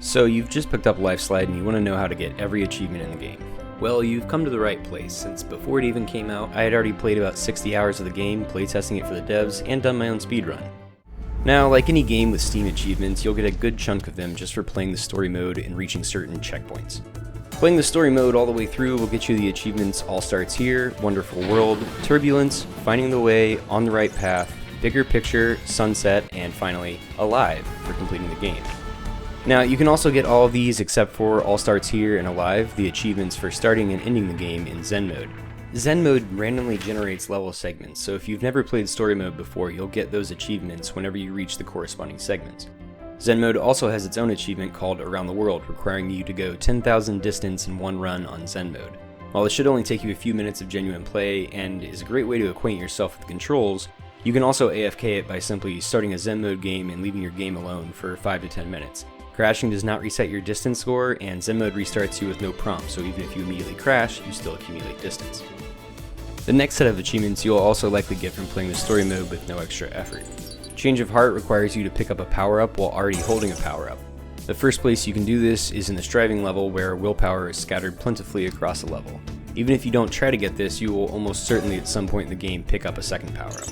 So you've just picked up Lifeslide and you want to know how to get every achievement in the game. Well, you've come to the right place, since before it even came out, I had already played about 60 hours of the game, playtesting it for the devs, and done my own speedrun. Now, like any game with Steam achievements, you'll get a good chunk of them just for playing the story mode and reaching certain checkpoints. Playing the story mode all the way through will get you the achievements All Starts Here, Wonderful World, Turbulence, Finding the Way, On the Right Path, Bigger Picture, Sunset, and finally, Alive for completing the game. Now, you can also get all of these except for All Starts Here and Alive, the achievements for starting and ending the game in Zen mode. Zen mode randomly generates level segments, so if you've never played story mode before, you'll get those achievements whenever you reach the corresponding segments. Zen mode also has its own achievement called Around the World, requiring you to go 10,000 distance in one run on Zen mode. While this should only take you a few minutes of genuine play and is a great way to acquaint yourself with the controls, you can also AFK it by simply starting a Zen mode game and leaving your game alone for 5 to 10 minutes. Crashing does not reset your distance score, and Zen mode restarts you with no prompt, so even if you immediately crash, you still accumulate distance. The next set of achievements you'll also likely get from playing the story mode with no extra effort. Change of Heart requires you to pick up a power-up while already holding a power-up. The first place you can do this is in the striving level, where willpower is scattered plentifully across the level. Even if you don't try to get this, you will almost certainly at some point in the game pick up a second power-up.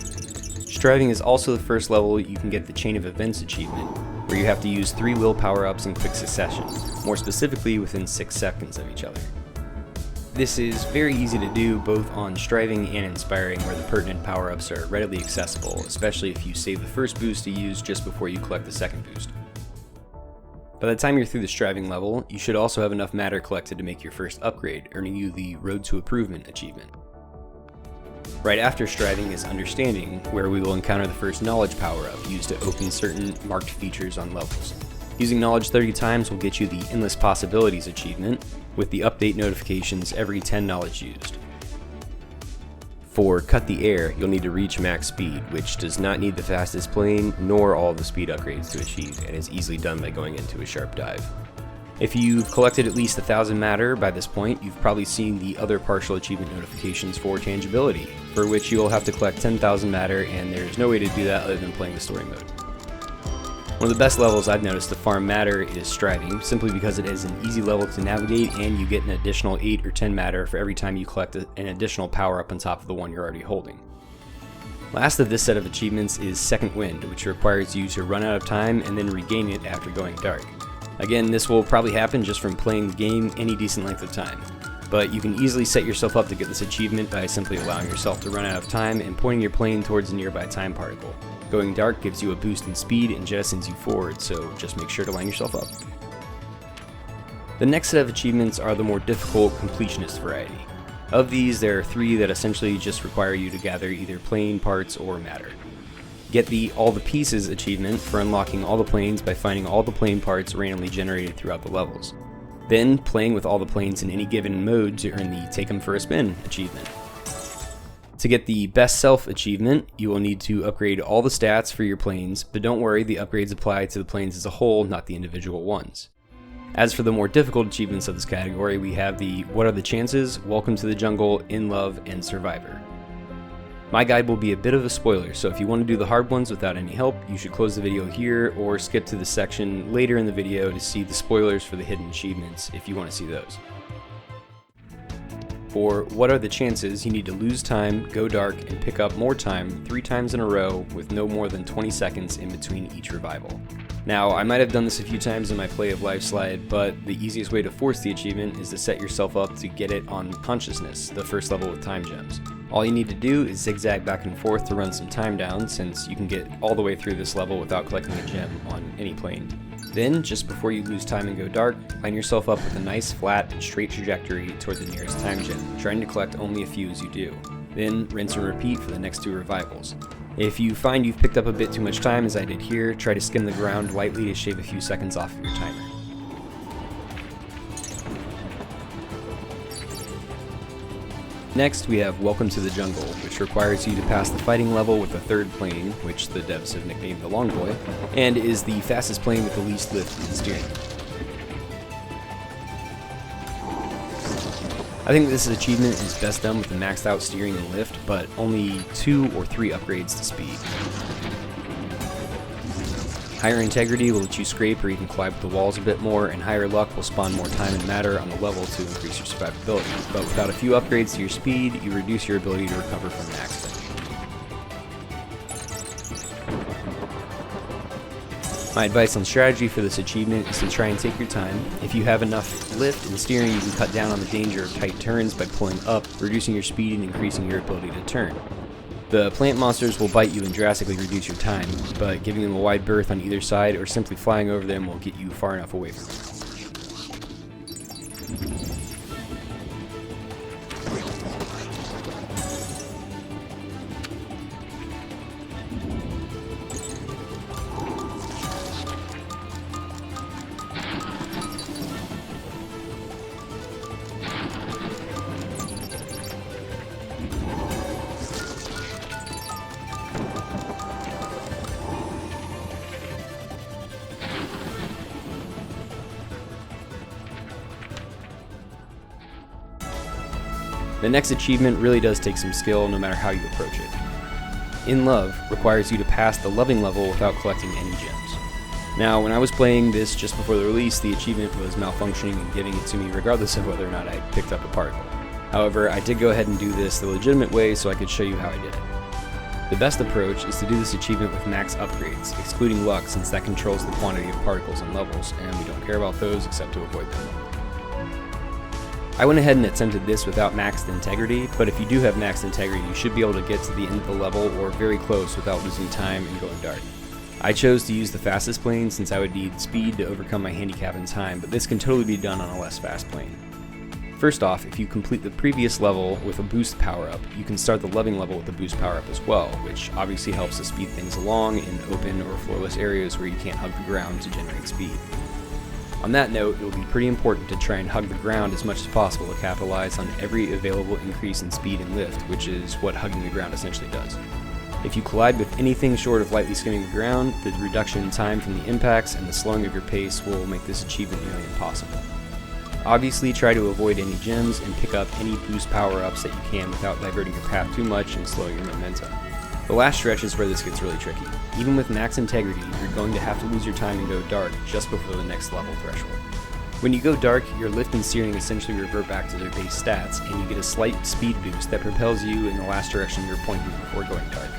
Striving is also the first level you can get the Chain of Events achievement, where you have to use 3 will power-ups in quick succession, more specifically within 6 seconds of each other. This is very easy to do both on Striving and Inspiring, where the pertinent power-ups are readily accessible, especially if you save the first boost to use just before you collect the second boost. By the time you're through the Striving level, you should also have enough matter collected to make your first upgrade, earning you the Road to Improvement achievement. Right after Striving is Understanding, where we will encounter the first Knowledge power-up used to open certain marked features on levels. Using Knowledge 30 times will get you the Endless Possibilities achievement, with the update notifications every 10 knowledge used. For Cut the Air, you'll need to reach max speed, which does not need the fastest plane nor all the speed upgrades to achieve, and is easily done by going into a sharp dive. If you've collected at least 1,000 matter by this point, you've probably seen the other partial achievement notifications for Tangibility, for which you will have to collect 10,000 matter, and there's no way to do that other than playing the story mode. One of the best levels I've noticed to farm matter is Striving, simply because it is an easy level to navigate and you get an additional 8 or 10 matter for every time you collect an additional power up on top of the one you're already holding. Last of this set of achievements is Second Wind, which requires you to run out of time and then regain it after going dark. Again, this will probably happen just from playing the game any decent length of time, but you can easily set yourself up to get this achievement by simply allowing yourself to run out of time and pointing your plane towards a nearby time particle. Going dark gives you a boost in speed and jettisons you forward, so just make sure to line yourself up. The next set of achievements are the more difficult completionist variety. Of these, there are 3 that essentially just require you to gather either plane parts or matter. Get the All the Pieces achievement for unlocking all the planes by finding all the plane parts randomly generated throughout the levels. Then, playing with all the planes in any given mode to earn the Take 'em for a Spin achievement. To get the Best Self achievement, you will need to upgrade all the stats for your planes, but don't worry, the upgrades apply to the planes as a whole, not the individual ones. As for the more difficult achievements of this category, we have the What Are the Chances, Welcome to the Jungle, In Love, and Survivor. My guide will be a bit of a spoiler, so if you want to do the hard ones without any help, you should close the video here or skip to the section later in the video to see the spoilers for the hidden achievements if you want to see those. For What Are the Chances, you need to lose time, go dark, and pick up more time 3 times in a row with no more than 20 seconds in between each revival. Now, I might have done this a few times in my play of Lifeslide, but the easiest way to force the achievement is to set yourself up to get it on Consciousness, the first level with time gems. All you need to do is zigzag back and forth to run some time down, since you can get all the way through this level without collecting a gem on any plane. Then, just before you lose time and go dark, line yourself up with a nice flat and straight trajectory toward the nearest time gem, trying to collect only a few as you do. Then, rinse and repeat for the next 2 revivals. If you find you've picked up a bit too much time, as I did here, try to skim the ground lightly to shave a few seconds off of your timer. Next, we have Welcome to the Jungle, which requires you to pass the fighting level with the 3rd plane, which the devs have nicknamed the Long Boy, and is the fastest plane with the least lift in the steering. I think this achievement is best done with the maxed out steering and lift, but only 2 or 3 upgrades to speed. Higher integrity will let you scrape or even collide with the walls a bit more, and higher luck will spawn more time and matter on the level to increase your survivability. But without a few upgrades to your speed, you reduce your ability to recover from an accident. My advice on strategy for this achievement is to try and take your time. If you have enough lift and steering, you can cut down on the danger of tight turns by pulling up, reducing your speed and increasing your ability to turn. The plant monsters will bite you and drastically reduce your time, but giving them a wide berth on either side or simply flying over them will get you far enough away from them. The next achievement really does take some skill no matter how you approach it. In Love requires you to pass the loving level without collecting any gems. Now, when I was playing this just before the release, the achievement was malfunctioning and giving it to me regardless of whether or not I picked up a particle. However, I did go ahead and do this the legitimate way so I could show you how I did it. The best approach is to do this achievement with max upgrades, excluding luck since that controls the quantity of particles and levels, and we don't care about those except to avoid them. I went ahead and attempted this without maxed integrity, but if you do have maxed integrity, you should be able to get to the end of the level or very close without losing time and going dark. I chose to use the fastest plane since I would need speed to overcome my handicap in time, but this can totally be done on a less fast plane. First off, if you complete the previous level with a boost power-up, you can start the loving level with a boost power-up as well, which obviously helps to speed things along in open or floorless areas where you can't hug the ground to generate speed. On that note, it will be pretty important to try and hug the ground as much as possible to capitalize on every available increase in speed and lift, which is what hugging the ground essentially does. If you collide with anything short of lightly skimming the ground, the reduction in time from the impacts and the slowing of your pace will make this achievement nearly impossible. Obviously, try to avoid any gems and pick up any boost power-ups that you can without diverting your path too much and slowing your momentum. The last stretch is where this gets really tricky. Even with max integrity, you're going to have to lose your time and go dark just before the next level threshold. When you go dark, your lift and steering essentially revert back to their base stats, and you get a slight speed boost that propels you in the last direction you're pointing before going dark.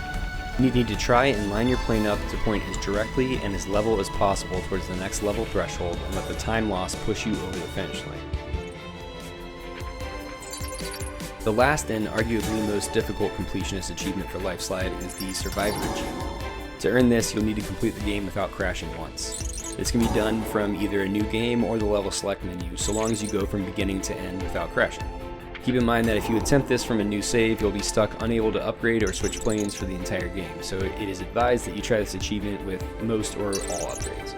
You need to try and line your plane up to point as directly and as level as possible towards the next level threshold and let the time loss push you over the finish line. The last and arguably most difficult completionist achievement for Lifeslide is the Survivor achievement. To earn this, you'll need to complete the game without crashing once. This can be done from either a new game or the level select menu, so long as you go from beginning to end without crashing. Keep in mind that if you attempt this from a new save, you'll be stuck unable to upgrade or switch planes for the entire game, so it is advised that you try this achievement with most or all upgrades.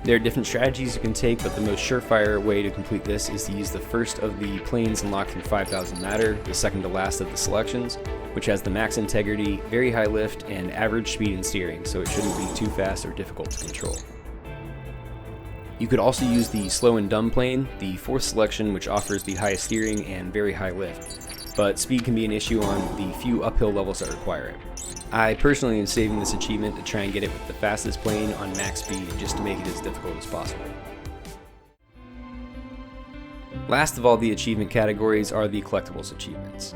There are different strategies you can take, but the most surefire way to complete this is to use the first of the planes unlocked through 5000 matter, the second to last of the selections, which has the max integrity, very high lift, and average speed and steering, so it shouldn't be too fast or difficult to control. You could also use the slow and dumb plane, the fourth selection, which offers the highest steering and very high lift, but speed can be an issue on the few uphill levels that require it. I personally am saving this achievement to try and get it with the fastest plane on max speed just to make it as difficult as possible. Last of all the achievement categories are the collectibles achievements.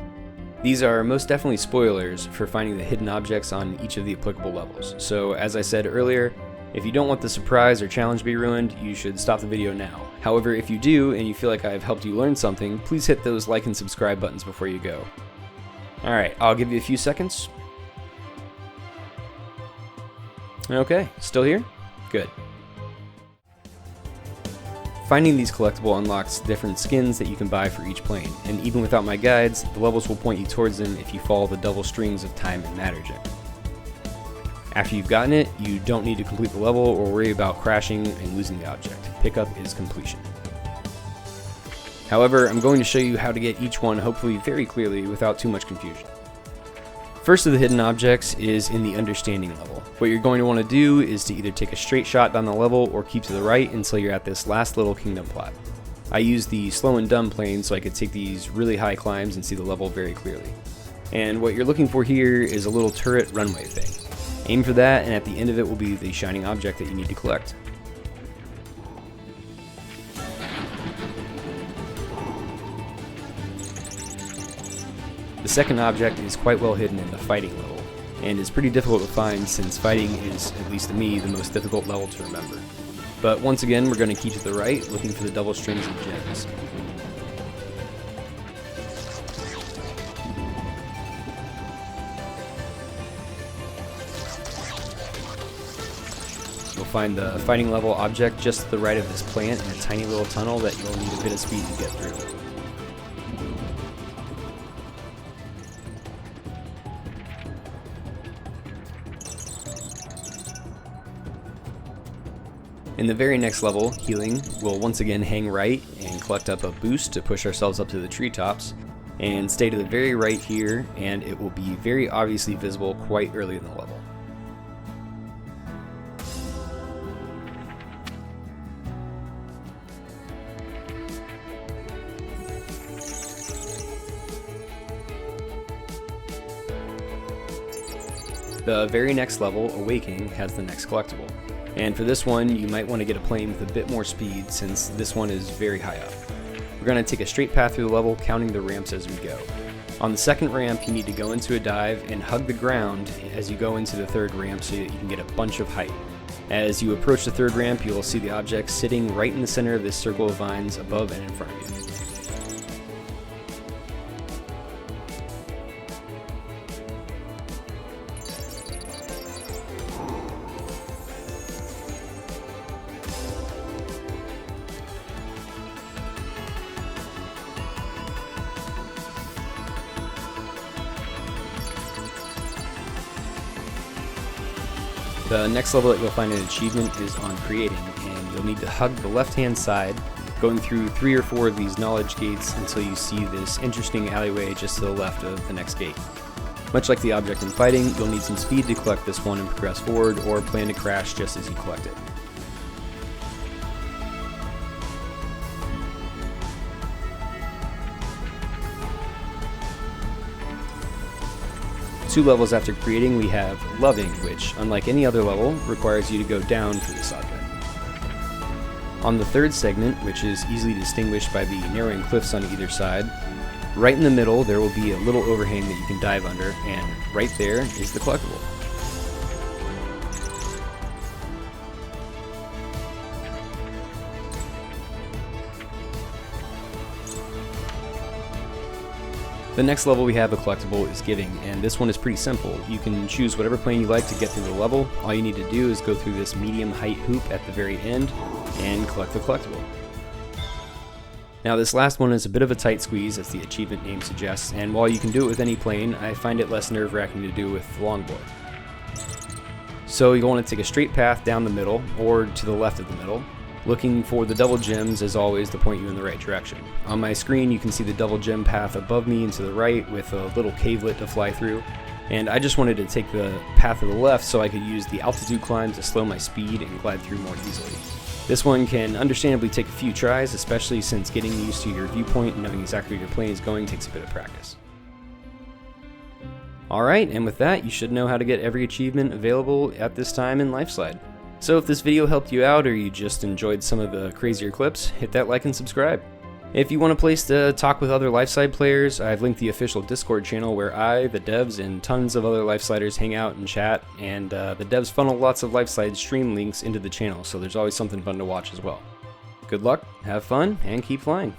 These are most definitely spoilers for finding the hidden objects on each of the applicable levels, so as I said earlier, if you don't want the surprise or challenge to be ruined, you should stop the video now. However, if you do and you feel like I've helped you learn something, please hit those like and subscribe buttons before you go. Alright, I'll give you a few seconds. Okay, still here? Good. Finding these collectible unlocks different skins that you can buy for each plane, and even without my guides, the levels will point you towards them if you follow the double strings of time and matter gem. After you've gotten it, you don't need to complete the level or worry about crashing and losing the object. Pickup is completion. However, I'm going to show you how to get each one hopefully very clearly without too much confusion. First of the hidden objects is in the understanding level. What you're going to want to do is to either take a straight shot down the level or keep to the right until you're at this last little kingdom plot. I used the slow and dumb plane so I could take these really high climbs and see the level very clearly. And what you're looking for here is a little turret runway thing. Aim for that, and at the end of it will be the shining object that you need to collect. The second object is quite well hidden in the fighting level, and is pretty difficult to find since fighting is, at least to me, the most difficult level to remember. But once again, we're going to keep to the right, looking for the double strings of gems. You'll find the fighting level object just to the right of this plant in a tiny little tunnel that you'll need a bit of speed to get through. In the very next level, healing, we'll once again hang right and collect up a boost to push ourselves up to the treetops, and stay to the very right here, and it will be very obviously visible quite early in the level. The very next level, Awakening, has the next collectible. And for this one, you might want to get a plane with a bit more speed since this one is very high up. We're going to take a straight path through the level, counting the ramps as we go. On the second ramp, you need to go into a dive and hug the ground as you go into the third ramp so that you can get a bunch of height. As you approach the third ramp, you will see the object sitting right in the center of this circle of vines above and in front of you. The next level that you'll find an achievement is on creating, and you'll need to hug the left-hand side, going through 3 or 4 of these knowledge gates until you see this interesting alleyway just to the left of the next gate. Much like the object in fighting, you'll need some speed to collect this one and progress forward, or plan to crash just as you collect it. Two levels after creating, we have Loving, which, unlike any other level, requires you to go down for this object. On the third segment, which is easily distinguished by the narrowing cliffs on either side, right in the middle there will be a little overhang that you can dive under, and right there is the collectible. The next level we have a collectible is Giving, and this one is pretty simple. You can choose whatever plane you like to get through the level. All you need to do is go through this medium height hoop at the very end and collect the collectible. Now this last one is a bit of a tight squeeze, as the achievement name suggests, and while you can do it with any plane, I find it less nerve-wracking to do with the longboard. So you'll want to take a straight path down the middle, or to the left of the middle, looking for the double gems as always to point you in the right direction. On my screen you can see the double gem path above me and to the right with a little cavelet to fly through, and I just wanted to take the path to the left so I could use the altitude climb to slow my speed and glide through more easily. This one can understandably take a few tries, especially since getting used to your viewpoint and knowing exactly where your plane is going takes a bit of practice. Alright, and with that you should know how to get every achievement available at this time in Lifeslide. So if this video helped you out, or you just enjoyed some of the crazier clips, hit that like and subscribe. If you want a place to talk with other Lifeslide players, I've linked the official Discord channel where I, the devs, and tons of other Lifesliders hang out and chat, and the devs funnel lots of Lifeslide stream links into the channel, so there's always something fun to watch as well. Good luck, have fun, and keep flying.